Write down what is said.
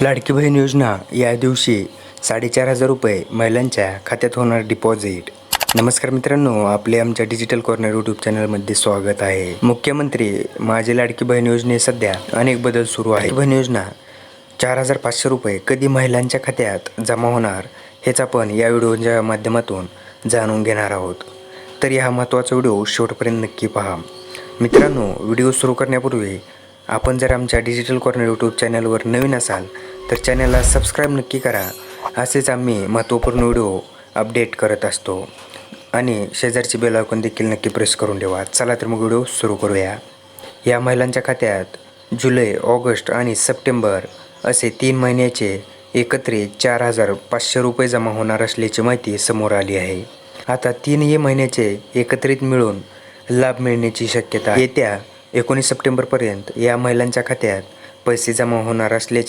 लाडकी बहीण योजना या दिवशी 4,500 रुपये महिलांच्या खात्यात होणार डिपॉझिट। नमस्कार मित्रांनो, आपले आमच्या डिजिटल कॉर्नर यूट्यूब चॅनलमध्ये स्वागत आहे। मुख्यमंत्री माझी लाडकी बहीण योजने सध्या अनेक बदल सुरू आहेत। बहीण योजना 4,500 रुपये कधी महिलांच्या खात्यात जमा होणार हेच आपण या व्हिडिओच्या माध्यमातून जाणून घेणार आहोत। तर हा महत्त्वाचा व्हिडिओ शेवटपर्यंत नक्की पहा। मित्रांनो, व्हिडिओ सुरू करण्यापूर्वी आपण जर आमच्या डिजिटल कॉर्नर यूट्यूब चॅनलवर नवीन असाल तर चॅनलला सबस्क्राईब नक्की करा। असेच आम्ही महत्त्वपूर्ण व्हिडिओ अपडेट करत असतो आणि शेजारची बेल आयकॉन देखील नक्की प्रेस करून ठेवा। चला तर मग व्हिडिओ सुरू करूया। या महिलांच्या खात्यात जुलै, ऑगस्ट आणि सप्टेंबर असे 3 महिन्याचे एकत्रित 4,500 रुपये जमा होणार असल्याची माहिती समोर आली आहे। आता 3 महिन्याचे एकत्रित मिळून लाभ मिळण्याची शक्यता येत्या 19 सप्टेंबरपर्यंत या महिलांच्या खात्यात पैसे जमा होणार असल्याची